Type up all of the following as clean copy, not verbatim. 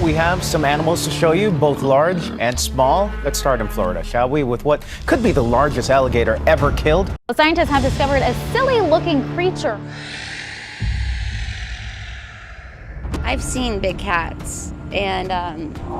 we have some animals to show you, both large and small. Let's start in Florida, shall we, with what could be the largest alligator ever killed. Scientists have discovered a silly-looking creature. I've seen big cats, and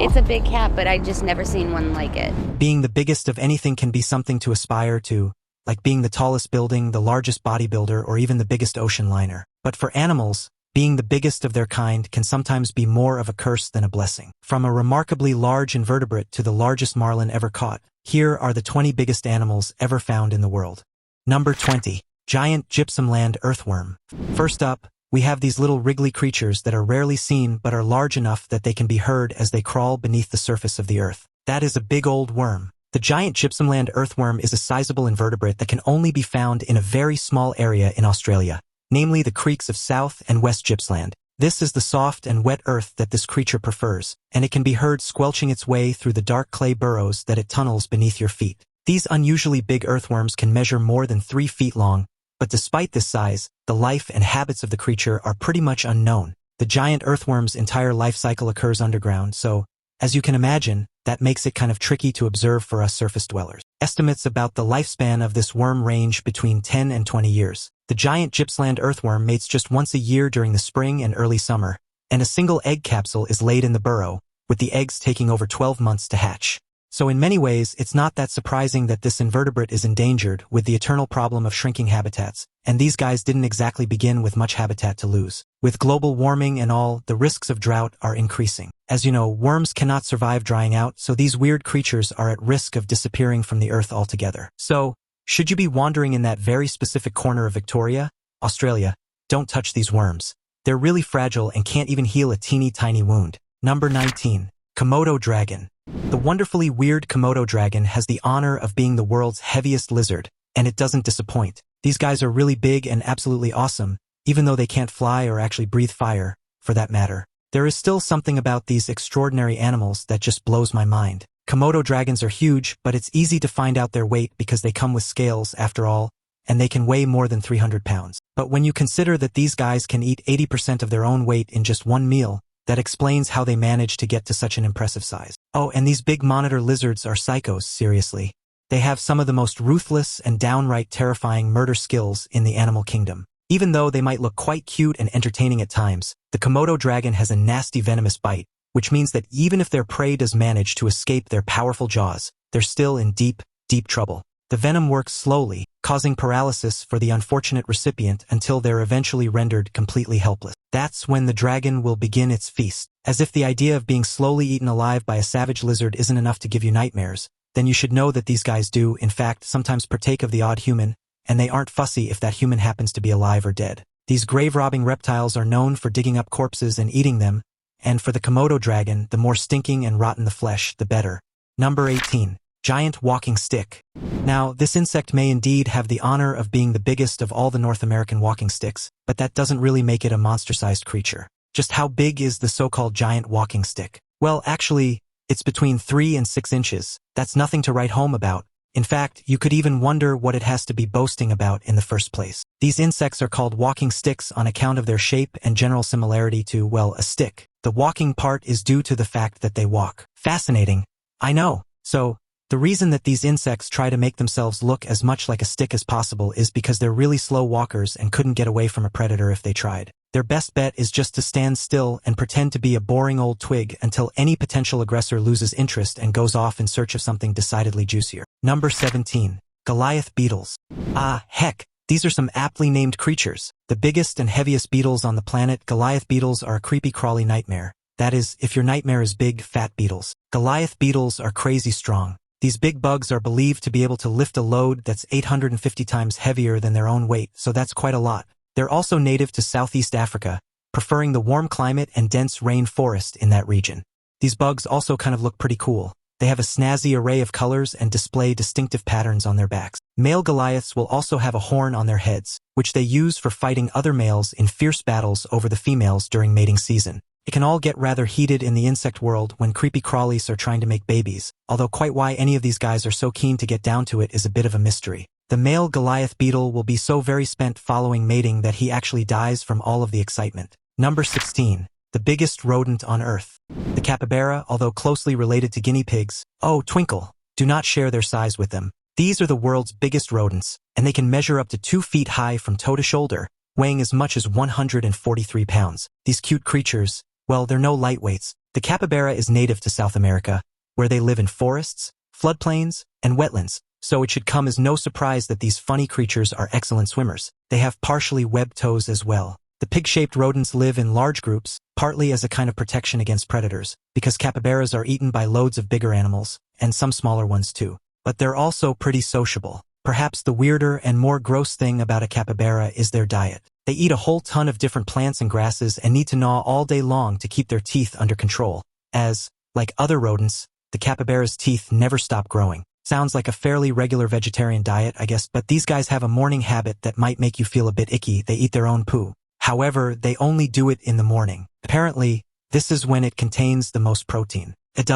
it's a big cat, but I just never seen one like it. Being the biggest of anything can be something to aspire to, like being the tallest building, the largest bodybuilder, or even the biggest ocean liner. But for animals, being the biggest of their kind can sometimes be more of a curse than a blessing. From a remarkably large invertebrate to the largest marlin ever caught, here are the 20 biggest animals ever found in the world. Number 20. Giant gypsum land earthworm. First up, we have these little wriggly creatures that are rarely seen but are large enough that they can be heard as they crawl beneath the surface of the earth. That is a big old worm. The giant gypsum land earthworm is a sizable invertebrate that can only be found in a very small area in Australia, namely the creeks of South and West Gippsland. This is the soft and wet earth that this creature prefers, and it can be heard squelching its way through the dark clay burrows that it tunnels beneath your feet. These unusually big earthworms can measure more than 3 feet long, but despite this size, the life and habits of the creature are pretty much unknown. The giant earthworm's entire life cycle occurs underground, so, as you can imagine, that makes it kind of tricky to observe for us surface dwellers. Estimates about the lifespan of this worm range between 10 and 20 years. The giant Gippsland earthworm mates just once a year during the spring and early summer, and a single egg capsule is laid in the burrow, with the eggs taking over 12 months to hatch. So in many ways, it's not that surprising that this invertebrate is endangered with the eternal problem of shrinking habitats, and these guys didn't exactly begin with much habitat to lose. With global warming and all, the risks of drought are increasing. As you know, worms cannot survive drying out, so these weird creatures are at risk of disappearing from the earth altogether. So, should you be wandering in that very specific corner of Victoria, Australia, don't touch these worms. They're really fragile and can't even heal a teeny tiny wound. Number 19. Komodo Dragon. The wonderfully weird Komodo dragon has the honor of being the world's heaviest lizard, and it doesn't disappoint. These guys are really big and absolutely awesome, even though they can't fly or actually breathe fire, for that matter. There is still something about these extraordinary animals that just blows my mind. Komodo dragons are huge, but it's easy to find out their weight because they come with scales, after all, and they can weigh more than 300 pounds. But when you consider that these guys can eat 80% of their own weight in just one meal, that explains how they manage to get to such an impressive size. Oh, and these big monitor lizards are psychos, seriously. They have some of the most ruthless and downright terrifying murder skills in the animal kingdom. Even though they might look quite cute and entertaining at times, the Komodo dragon has a nasty venomous bite, which means that even if their prey does manage to escape their powerful jaws, they're still in deep, deep trouble. The venom works slowly, causing paralysis for the unfortunate recipient until they're eventually rendered completely helpless. That's when the dragon will begin its feast. As if the idea of being slowly eaten alive by a savage lizard isn't enough to give you nightmares, then you should know that these guys do, in fact, sometimes partake of the odd human, and they aren't fussy if that human happens to be alive or dead. These grave-robbing reptiles are known for digging up corpses and eating them, and for the Komodo dragon, the more stinking and rotten the flesh, the better. Number 18. Giant walking stick. Now, this insect may indeed have the honor of being the biggest of all the North American walking sticks, but that doesn't really make it a monster-sized creature. Just how big is the so-called giant walking stick? Well, actually, it's between 3 and 6 inches. That's nothing to write home about. In fact, you could even wonder what it has to be boasting about in the first place. These insects are called walking sticks on account of their shape and general similarity to, well, a stick. The walking part is due to the fact that they walk. Fascinating. I know. So, the reason that these insects try to make themselves look as much like a stick as possible is because they're really slow walkers and couldn't get away from a predator if they tried. Their best bet is just to stand still and pretend to be a boring old twig until any potential aggressor loses interest and goes off in search of something decidedly juicier. Number 17. Goliath beetles. Ah, heck, these are some aptly named creatures. The biggest and heaviest beetles on the planet, Goliath beetles are a creepy crawly nightmare. That is, if your nightmare is big, fat beetles. Goliath beetles are crazy strong. These big bugs are believed to be able to lift a load that's 850 times heavier than their own weight, so that's quite a lot. They're also native to Southeast Africa, preferring the warm climate and dense rainforest in that region. These bugs also kind of look pretty cool. They have a snazzy array of colors and display distinctive patterns on their backs. Male Goliaths will also have a horn on their heads, which they use for fighting other males in fierce battles over the females during mating season. It can all get rather heated in the insect world when creepy crawlies are trying to make babies, although quite why any of these guys are so keen to get down to it is a bit of a mystery. The male Goliath beetle will be so very spent following mating that he actually dies from all of the excitement. Number 16. The the biggest rodent on Earth. The capybara, although closely related to guinea pigs, oh, twinkle, do not share their size with them. These are the world's biggest rodents, and they can measure up to 2 feet high from toe to shoulder, weighing as much as 143 pounds. These cute creatures, well, they're no lightweights. The capybara is native to South America, where they live in forests, floodplains, and wetlands, so it should come as no surprise that these funny creatures are excellent swimmers. They have partially webbed toes as well. The pig-shaped rodents live in large groups, partly as a kind of protection against predators, because capybaras are eaten by loads of bigger animals, and some smaller ones too. But they're also pretty sociable. Perhaps the weirder and more gross thing about a capybara is their diet. They eat a whole ton of different plants and grasses and need to gnaw all day long to keep their teeth under control, as, like other rodents, the capybara's teeth never stop growing. Sounds like a fairly regular vegetarian diet, I guess, but these guys have a morning habit that might make you feel a bit icky. They eat their own poo. However, they only do it in the morning. Apparently, this is when it contains the most protein. It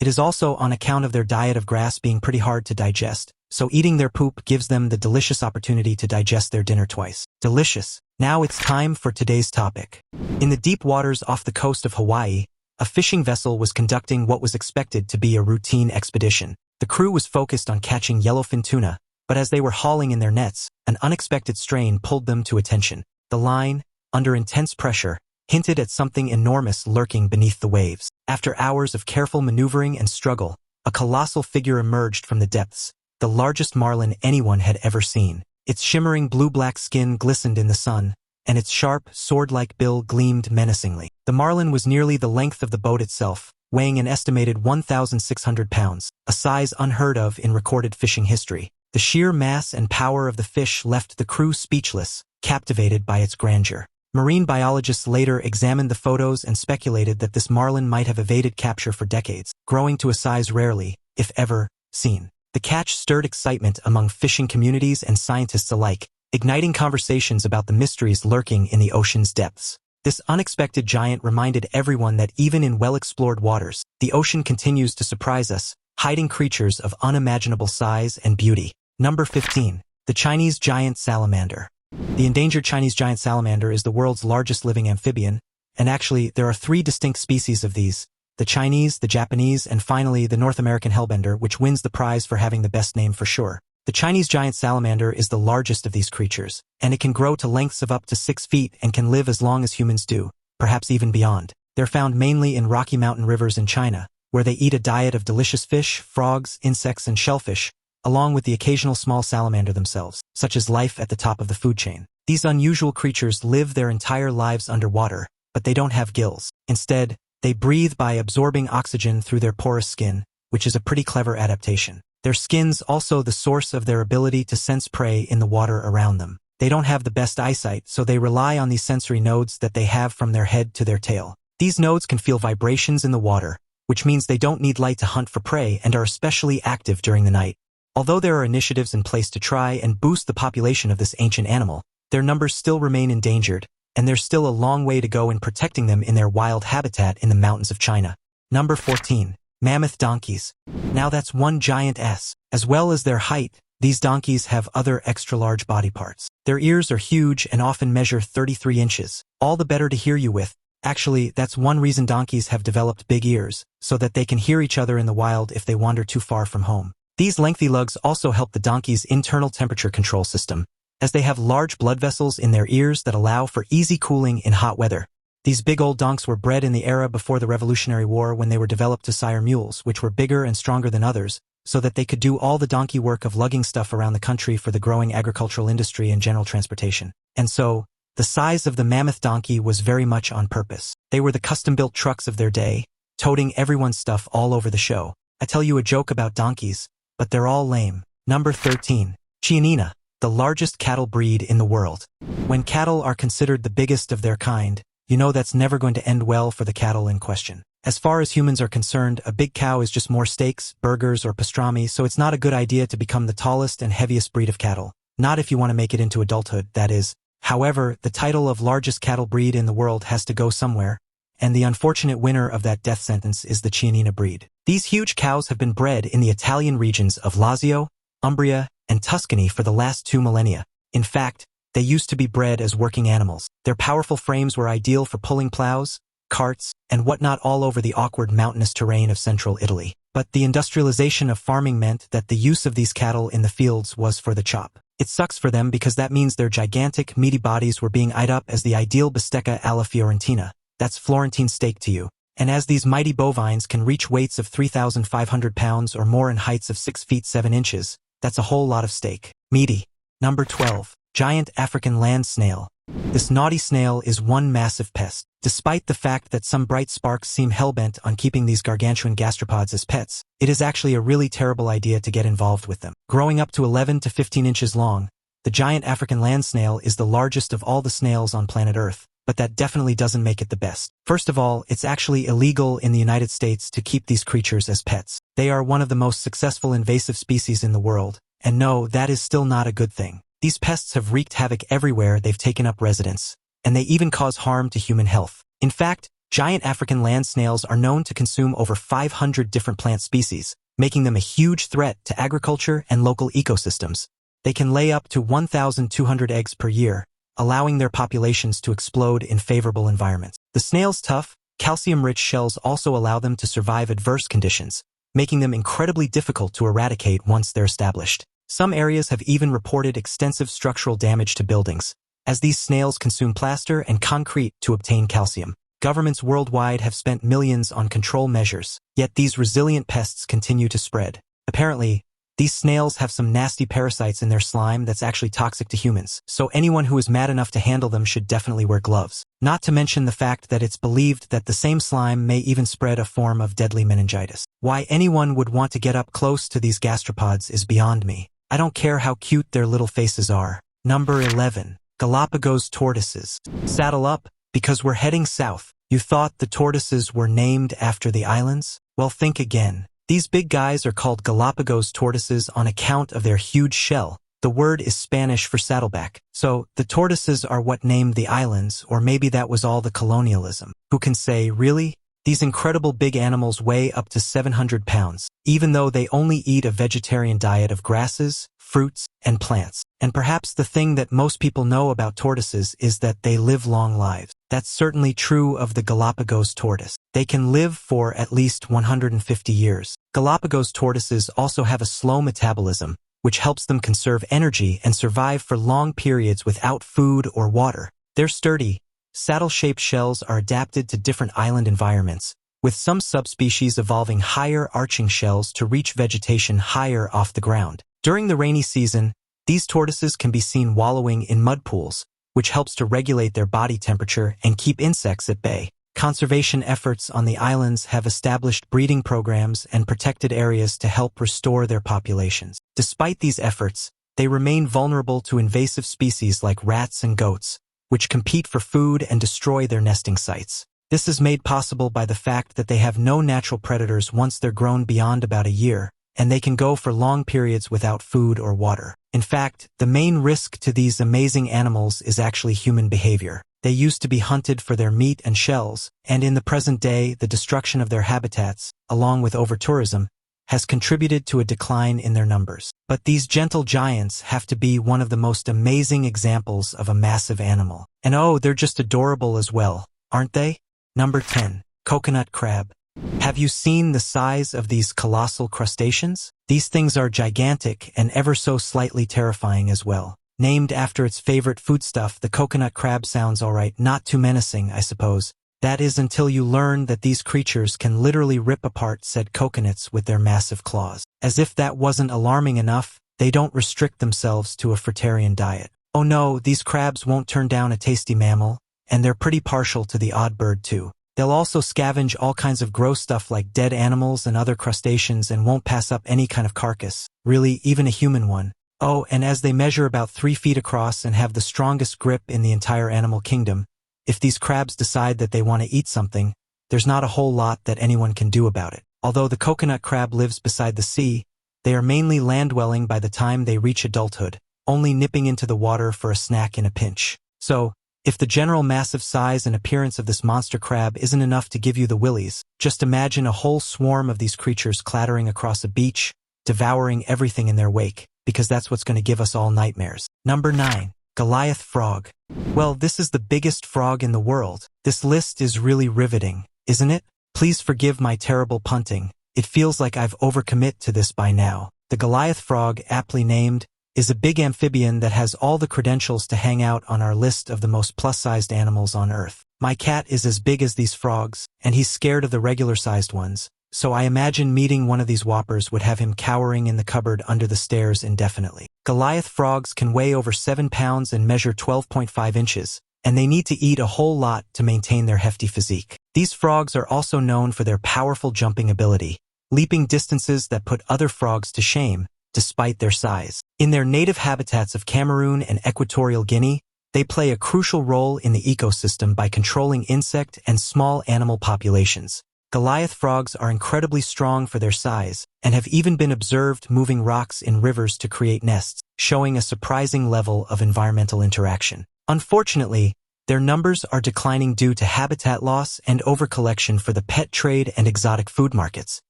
is also on account of their diet of grass being pretty hard to digest, so eating their poop gives them the delicious opportunity to digest their dinner twice. Delicious. Now it's time for today's topic. In the deep waters off the coast of Hawaii, a fishing vessel was conducting what was expected to be a routine expedition. The crew was focused on catching yellowfin tuna, but as they were hauling in their nets, an unexpected strain pulled them to attention. The line, under intense pressure, hinted at something enormous lurking beneath the waves. After hours of careful maneuvering and struggle, a colossal figure emerged from the depths, the largest marlin anyone had ever seen. Its shimmering blue-black skin glistened in the sun, and its sharp, sword-like bill gleamed menacingly. The marlin was nearly the length of the boat itself, weighing an estimated 1,600 pounds, a size unheard of in recorded fishing history. The sheer mass and power of the fish left the crew speechless, captivated by its grandeur. Marine biologists later examined the photos and speculated that this marlin might have evaded capture for decades, growing to a size rarely, if ever, seen. The catch stirred excitement among fishing communities and scientists alike, igniting conversations about the mysteries lurking in the ocean's depths. This unexpected giant reminded everyone that even in well-explored waters, the ocean continues to surprise us, hiding creatures of unimaginable size and beauty. Number 15. The Chinese giant salamander. The endangered Chinese giant salamander is the world's largest living amphibian, and actually, there are 3 distinct species of these: the Chinese, the Japanese, and finally the North American hellbender, which wins the prize for having the best name for sure. The Chinese giant salamander is the largest of these creatures, and it can grow to lengths of up to 6 feet and can live as long as humans do, perhaps even beyond. They're found mainly in Rocky Mountain rivers in China, where they eat a diet of delicious fish, frogs, insects, and shellfish, along with the occasional small salamander themselves, such as life at the top of the food chain. These unusual creatures live their entire lives underwater, but they don't have gills. Instead, they breathe by absorbing oxygen through their porous skin, which is a pretty clever adaptation. Their skin's also the source of their ability to sense prey in the water around them. They don't have the best eyesight, so they rely on these sensory nodes that they have from their head to their tail. These nodes can feel vibrations in the water, which means they don't need light to hunt for prey and are especially active during the night. Although there are initiatives in place to try and boost the population of this ancient animal, their numbers still remain endangered, and there's still a long way to go in protecting them in their wild habitat in the mountains of China. Number 14. Mammoth donkeys. Now that's one giant S. As well as their height, these donkeys have other extra-large body parts. Their ears are huge and often measure 33 inches. All the better to hear you with. Actually, that's one reason donkeys have developed big ears, so that they can hear each other in the wild if they wander too far from home. These lengthy lugs also help the donkey's internal temperature control system, as they have large blood vessels in their ears that allow for easy cooling in hot weather. These big old donks were bred in the era before the Revolutionary War when they were developed to sire mules, which were bigger and stronger than others, so that they could do all the donkey work of lugging stuff around the country for the growing agricultural industry and general transportation. And so, the size of the mammoth donkey was very much on purpose. They were the custom-built trucks of their day, toting everyone's stuff all over the show. I tell you a joke about donkeys, but they're all lame. Number 13. Chianina, the largest cattle breed in the world. When cattle are considered the biggest of their kind, you know that's never going to end well for the cattle in question. As far as humans are concerned, a big cow is just more steaks, burgers, or pastrami, so it's not a good idea to become the tallest and heaviest breed of cattle. Not if you want to make it into adulthood, that is. However, the title of largest cattle breed in the world has to go somewhere, and the unfortunate winner of that death sentence is the Chianina breed. These huge cows have been bred in the Italian regions of Lazio, Umbria, and Tuscany for the last 2 millennia. In fact, they used to be bred as working animals. Their powerful frames were ideal for pulling plows, carts, and whatnot all over the awkward mountainous terrain of central Italy. But the industrialization of farming meant that the use of these cattle in the fields was for the chop. It sucks for them because that means their gigantic, meaty bodies were being eyed up as the ideal bistecca alla Fiorentina. That's Florentine steak to you. And as these mighty bovines can reach weights of 3,500 pounds or more and heights of 6 feet 7 inches, that's a whole lot of steak. Meaty. Number 12. Giant African land snail. This naughty snail is one massive pest. Despite the fact that some bright sparks seem hellbent on keeping these gargantuan gastropods as pets, it is actually a really terrible idea to get involved with them. Growing up to 11 to 15 inches long, the giant African land snail is the largest of all the snails on planet Earth, but that definitely doesn't make it the best. First of all, it's actually illegal in the United States to keep these creatures as pets. They are one of the most successful invasive species in the world, and no, that is still not a good thing. These pests have wreaked havoc everywhere they've taken up residence, and they even cause harm to human health. In fact, giant African land snails are known to consume over 500 different plant species, making them a huge threat to agriculture and local ecosystems. They can lay up to 1,200 eggs per year, allowing their populations to explode in favorable environments. The snail's tough, calcium-rich shells also allow them to survive adverse conditions, making them incredibly difficult to eradicate once they're established. Some areas have even reported extensive structural damage to buildings, as these snails consume plaster and concrete to obtain calcium. Governments worldwide have spent millions on control measures, yet these resilient pests continue to spread. Apparently, these snails have some nasty parasites in their slime that's actually toxic to humans, so anyone who is mad enough to handle them should definitely wear gloves. Not to mention the fact that it's believed that the same slime may even spread a form of deadly meningitis. Why anyone would want to get up close to these gastropods is beyond me. I don't care how cute their little faces are. Number 11. Galapagos Tortoises. Saddle up, because we're heading south. You thought the tortoises were named after the islands? Well, think again. These big guys are called Galapagos tortoises on account of their huge shell. The word is Spanish for saddleback. So, the tortoises are what named the islands, or maybe that was all the colonialism. Who can say, really? These incredible big animals weigh up to 700 pounds, even though they only eat a vegetarian diet of grasses, fruits, and plants. And perhaps the thing that most people know about tortoises is that they live long lives. That's certainly true of the Galapagos tortoise. They can live for at least 150 years. Galapagos tortoises also have a slow metabolism, which helps them conserve energy and survive for long periods without food or water. They're sturdy. Saddle-shaped shells are adapted to different island environments, with some subspecies evolving higher arching shells to reach vegetation higher off the ground. During the rainy season, these tortoises can be seen wallowing in mud pools, which helps to regulate their body temperature and keep insects at bay. Conservation efforts on the islands have established breeding programs and protected areas to help restore their populations. Despite these efforts, they remain vulnerable to invasive species like rats and goats, which compete for food and destroy their nesting sites. This is made possible by the fact that they have no natural predators once they're grown beyond about a year, and they can go for long periods without food or water. In fact, the main risk to these amazing animals is actually human behavior. They used to be hunted for their meat and shells, and in the present day, the destruction of their habitats, along with over-tourism, has contributed to a decline in their numbers. But these gentle giants have to be one of the most amazing examples of a massive animal. And oh, they're just adorable as well, aren't they? Number 10. Coconut crab. Have you seen the size of these colossal crustaceans? These things are gigantic and ever so slightly terrifying as well. Named after its favorite foodstuff, the coconut crab sounds alright, not too menacing, I suppose. That is until you learn that these creatures can literally rip apart said coconuts with their massive claws. As if that wasn't alarming enough, they don't restrict themselves to a fruitarian diet. Oh no, these crabs won't turn down a tasty mammal, and they're pretty partial to the odd bird too. They'll also scavenge all kinds of gross stuff like dead animals and other crustaceans and won't pass up any kind of carcass, really, even a human one. Oh, and as they measure about 3 feet across and have the strongest grip in the entire animal kingdom, if these crabs decide that they want to eat something, there's not a whole lot that anyone can do about it. Although the coconut crab lives beside the sea, they are mainly land-dwelling by the time they reach adulthood, only nipping into the water for a snack in a pinch. So, if the general massive size and appearance of this monster crab isn't enough to give you the willies, just imagine a whole swarm of these creatures clattering across a beach, devouring everything in their wake, because that's what's going to give us all nightmares. Number 9. Goliath Frog. Well, this is the biggest frog in the world. This list is really riveting, isn't it? Please forgive my terrible punting. It feels like I've overcommit to this by now. The Goliath Frog, aptly named, is a big amphibian that has all the credentials to hang out on our list of the most plus-sized animals on Earth. My cat is as big as these frogs, and he's scared of the regular-sized ones, so I imagine meeting one of these whoppers would have him cowering in the cupboard under the stairs indefinitely. Goliath frogs can weigh over 7 pounds and measure 12.5 inches, and they need to eat a whole lot to maintain their hefty physique. These frogs are also known for their powerful jumping ability, leaping distances that put other frogs to shame, despite their size. In their native habitats of Cameroon and Equatorial Guinea, they play a crucial role in the ecosystem by controlling insect and small animal populations. Goliath frogs are incredibly strong for their size and have even been observed moving rocks in rivers to create nests, showing a surprising level of environmental interaction. Unfortunately, their numbers are declining due to habitat loss and overcollection for the pet trade and exotic food markets.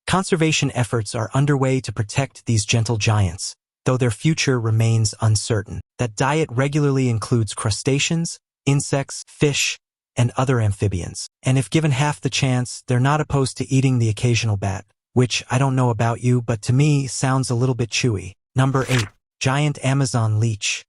Conservation efforts are underway to protect these gentle giants, though their future remains uncertain. That diet regularly includes crustaceans, insects, fish, and other amphibians. And if given half the chance, they're not opposed to eating the occasional bat, which I don't know about you, but to me sounds a little bit chewy. Number 8. Giant Amazon Leech.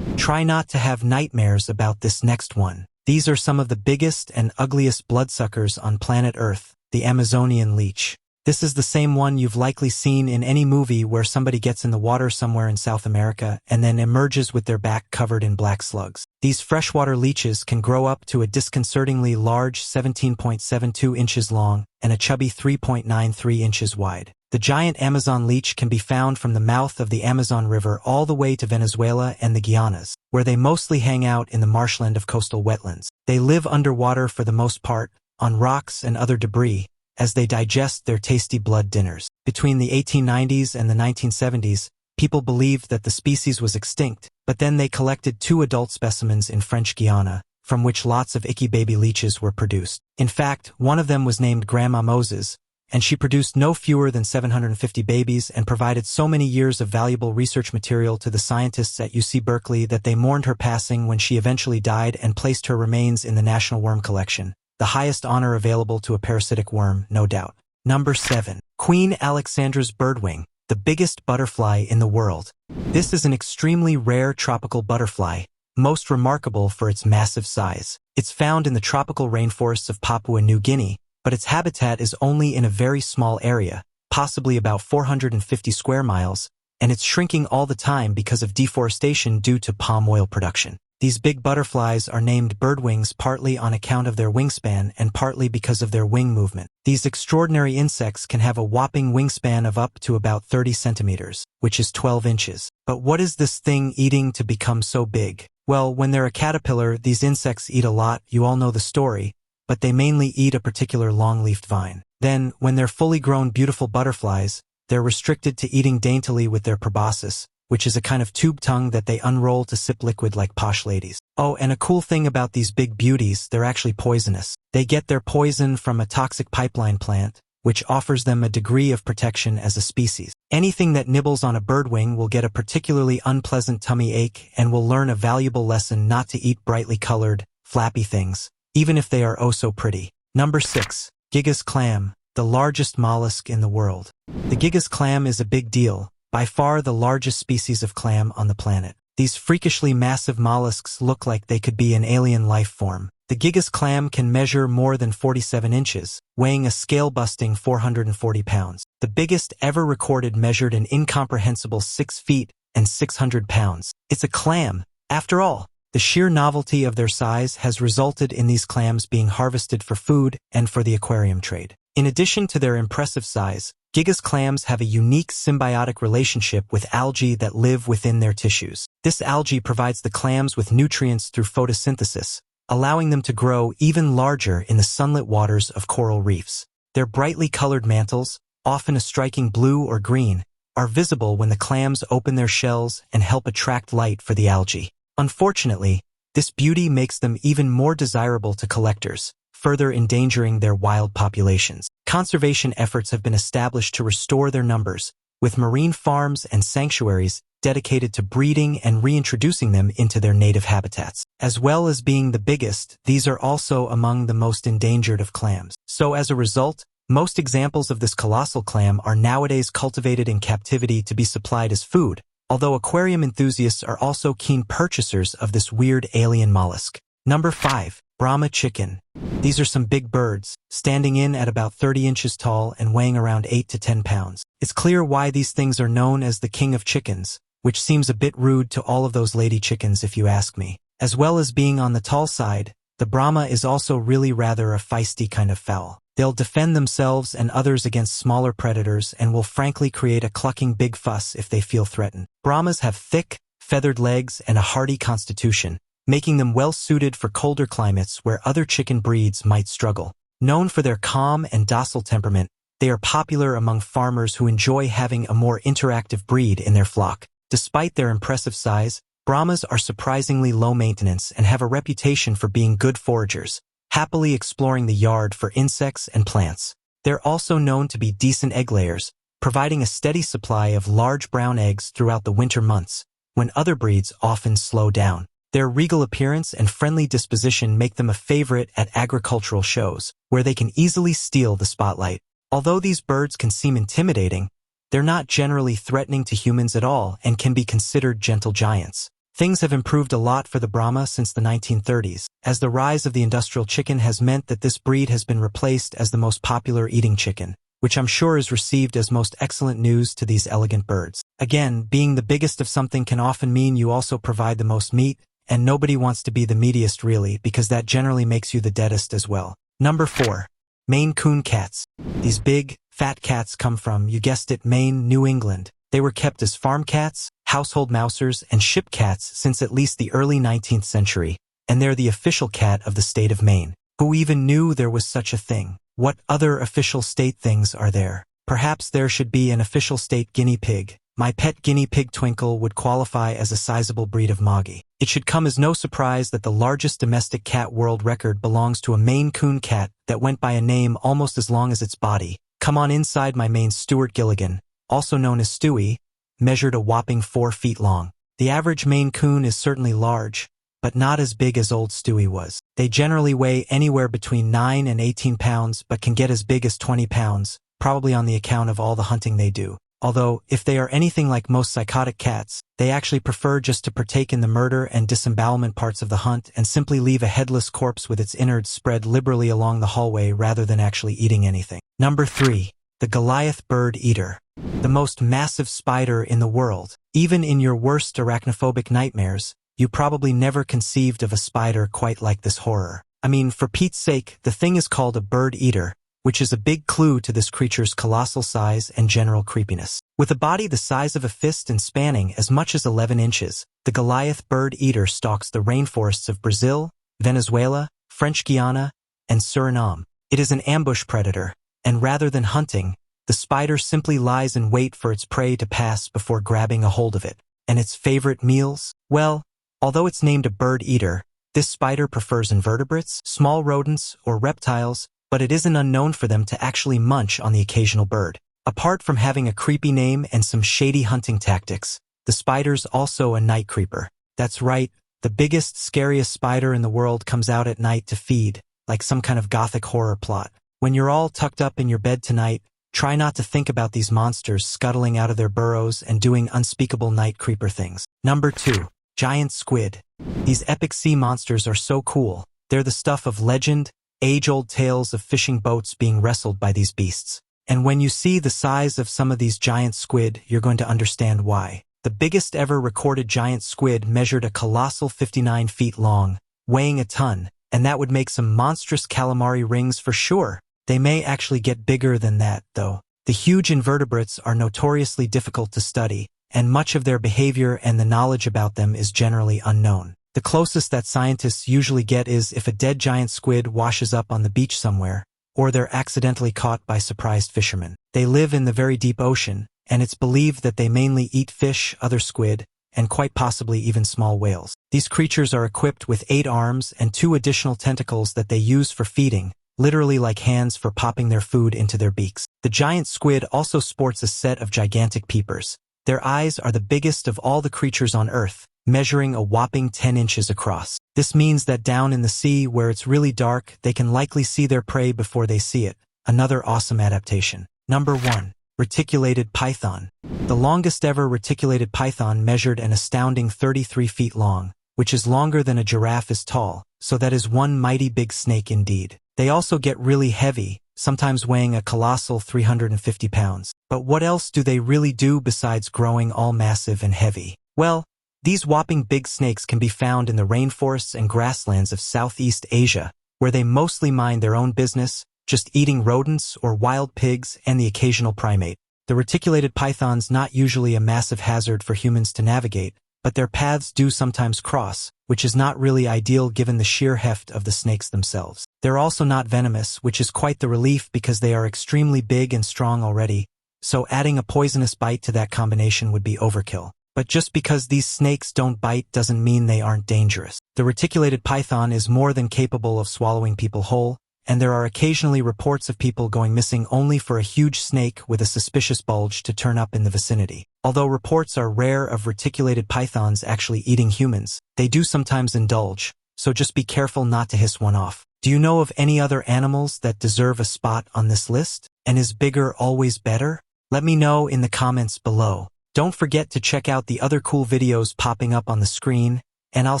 Try not to have nightmares about this next one. These are some of the biggest and ugliest bloodsuckers on planet Earth, the Amazonian leech. This is the same one you've likely seen in any movie where somebody gets in the water somewhere in South America and then emerges with their back covered in black slugs. These freshwater leeches can grow up to a disconcertingly large 17.72 inches long and a chubby 3.93 inches wide. The giant Amazon leech can be found from the mouth of the Amazon River all the way to Venezuela and the Guianas, where they mostly hang out in the marshland of coastal wetlands. They live underwater for the most part, on rocks and other debris, as they digest their tasty blood dinners. Between the 1890s and the 1970s, people believed that the species was extinct, but then they collected 2 adult specimens in French Guiana, from which lots of icky baby leeches were produced. In fact, one of them was named Grandma Moses, and she produced no fewer than 750 babies and provided so many years of valuable research material to the scientists at UC Berkeley that they mourned her passing when she eventually died and placed her remains in the National Worm Collection. The highest honor available to a parasitic worm, no doubt. Number 7. Queen Alexandra's birdwing, the biggest butterfly in the world. This is an extremely rare tropical butterfly, most remarkable for its massive size. It's found in the tropical rainforests of Papua New Guinea, but its habitat is only in a very small area, possibly about 450 square miles, and it's shrinking all the time because of deforestation due to palm oil production. These big butterflies are named birdwings partly on account of their wingspan and partly because of their wing movement. These extraordinary insects can have a whopping wingspan of up to about 30 centimeters, which is 12 inches. But what is this thing eating to become so big? Well, when they're a caterpillar, these insects eat a lot, you all know the story, but they mainly eat a particular long-leafed vine. Then, when they're fully grown beautiful butterflies, they're restricted to eating daintily with their proboscis, which is a kind of tube tongue that they unroll to sip liquid like posh ladies. Oh, and a cool thing about these big beauties, they're actually poisonous. They get their poison from a toxic pipeline plant, which offers them a degree of protection as a species. Anything that nibbles on a birdwing will get a particularly unpleasant tummy ache and will learn a valuable lesson not to eat brightly colored, flappy things, even if they are oh so pretty. Number 6. Gigas Clam, the largest mollusk in the world. The Gigas Clam is a big deal, by far the largest species of clam on the planet. These freakishly massive mollusks look like they could be an alien life form. The Gigas Clam can measure more than 47 inches, weighing a scale-busting 440 pounds. The biggest ever recorded measured an incomprehensible 6 feet and 600 pounds. It's a clam, after all. The sheer novelty of their size has resulted in these clams being harvested for food and for the aquarium trade. In addition to their impressive size, Gigas clams have a unique symbiotic relationship with algae that live within their tissues. This algae provides the clams with nutrients through photosynthesis, allowing them to grow even larger in the sunlit waters of coral reefs. Their brightly colored mantles, often a striking blue or green, are visible when the clams open their shells and help attract light for the algae. Unfortunately, this beauty makes them even more desirable to collectors, further endangering their wild populations. Conservation efforts have been established to restore their numbers, with marine farms and sanctuaries dedicated to breeding and reintroducing them into their native habitats. As well as being the biggest, these are also among the most endangered of clams. So as a result, most examples of this colossal clam are nowadays cultivated in captivity to be supplied as food, although aquarium enthusiasts are also keen purchasers of this weird alien mollusk. Number 5. Brahma Chicken. These are some big birds, standing in at about 30 inches tall and weighing around 8 to 10 pounds. It's clear why these things are known as the king of chickens, which seems a bit rude to all of those lady chickens if you ask me. As well as being on the tall side, the Brahma is also really rather a feisty kind of fowl. They'll defend themselves and others against smaller predators and will frankly create a clucking big fuss if they feel threatened. Brahmas have thick, feathered legs and a hardy constitution, making them well-suited for colder climates where other chicken breeds might struggle. Known for their calm and docile temperament, they are popular among farmers who enjoy having a more interactive breed in their flock. Despite their impressive size, Brahmas are surprisingly low maintenance and have a reputation for being good foragers, happily exploring the yard for insects and plants. They're also known to be decent egg layers, providing a steady supply of large brown eggs throughout the winter months, when other breeds often slow down. Their regal appearance and friendly disposition make them a favorite at agricultural shows, where they can easily steal the spotlight. Although these birds can seem intimidating, they're not generally threatening to humans at all and can be considered gentle giants. Things have improved a lot for the Brahma since the 1930s, as the rise of the industrial chicken has meant that this breed has been replaced as the most popular eating chicken, which I'm sure is received as most excellent news to these elegant birds. Again, being the biggest of something can often mean you also provide the most meat, and nobody wants to be the meatiest really, because that generally makes you the deadest as well. Number 4. Maine Coon cats. These big, fat cats come from, you guessed it, Maine, New England. They were kept as farm cats, household mousers, and ship cats since at least the early 19th century, and they're the official cat of the state of Maine. Who even knew there was such a thing? What other official state things are there? Perhaps there should be an official state guinea pig. My pet guinea pig Twinkle would qualify as a sizable breed of moggy. It should come as no surprise that the largest domestic cat world record belongs to a Maine Coon cat that went by a name almost as long as its body. Come on inside my Maine Stuart Gilligan, also known as Stewie, measured a whopping 4 feet long. The average Maine Coon is certainly large, but not as big as old Stewie was. They generally weigh anywhere between 9 and 18 pounds, but can get as big as 20 pounds, probably on the account of all the hunting they do. Although, if they are anything like most psychotic cats, they actually prefer just to partake in the murder and disembowelment parts of the hunt and simply leave a headless corpse with its innards spread liberally along the hallway rather than actually eating anything. Number 3. The Goliath Bird Eater. The most massive spider in the world. Even in your worst arachnophobic nightmares, you probably never conceived of a spider quite like this horror. I mean, for Pete's sake, the thing is called a bird eater, which is a big clue to this creature's colossal size and general creepiness. With a body the size of a fist and spanning as much as 11 inches, the Goliath bird eater stalks the rainforests of Brazil, Venezuela, French Guiana, and Suriname. It is an ambush predator, and rather than hunting, the spider simply lies in wait for its prey to pass before grabbing a hold of it. And its favorite meals? Well, although it's named a bird eater, this spider prefers invertebrates, small rodents, or reptiles, but it isn't unknown for them to actually munch on the occasional bird. Apart from having a creepy name and some shady hunting tactics, the spider's also a night creeper. That's right, the biggest, scariest spider in the world comes out at night to feed, like some kind of gothic horror plot. When you're all tucked up in your bed tonight, try not to think about these monsters scuttling out of their burrows and doing unspeakable night creeper things. Number 2. Giant squid. These epic sea monsters are so cool. They're the stuff of legend, age-old tales of fishing boats being wrestled by these beasts. And when you see the size of some of these giant squid, you're going to understand why. The biggest ever recorded giant squid measured a colossal 59 feet long, weighing a ton, and that would make some monstrous calamari rings for sure. They may actually get bigger than that, though. The huge invertebrates are notoriously difficult to study, and much of their behavior and the knowledge about them is generally unknown. The closest that scientists usually get is if a dead giant squid washes up on the beach somewhere, or they're accidentally caught by surprised fishermen. They live in the very deep ocean, and it's believed that they mainly eat fish, other squid, and quite possibly even small whales. These creatures are equipped with 8 arms and 2 additional tentacles that they use for feeding, literally like hands for popping their food into their beaks. The giant squid also sports a set of gigantic peepers, Their eyes are the biggest of all the creatures on Earth, measuring a whopping 10 inches across. This means that down in the sea where it's really dark, they can likely see their prey before they see it. Another awesome adaptation. Number 1. Reticulated Python. The longest ever reticulated python measured an astounding 33 feet long, which is longer than a giraffe is tall, so that is one mighty big snake indeed. They also get really heavy, sometimes weighing a colossal 350 pounds. But what else do they really do besides growing all massive and heavy? Well, these whopping big snakes can be found in the rainforests and grasslands of Southeast Asia, where they mostly mind their own business, just eating rodents or wild pigs and the occasional primate. The reticulated python's not usually a massive hazard for humans to navigate, but their paths do sometimes cross, which is not really ideal given the sheer heft of the snakes themselves. They're also not venomous, which is quite the relief because they are extremely big and strong already, so adding a poisonous bite to that combination would be overkill. But just because these snakes don't bite doesn't mean they aren't dangerous. The reticulated python is more than capable of swallowing people whole, and there are occasionally reports of people going missing only for a huge snake with a suspicious bulge to turn up in the vicinity. Although reports are rare of reticulated pythons actually eating humans, they do sometimes indulge, so just be careful not to hiss one off. Do you know of any other animals that deserve a spot on this list? And is bigger always better? Let me know in the comments below. Don't forget to check out the other cool videos popping up on the screen, and I'll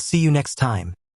see you next time.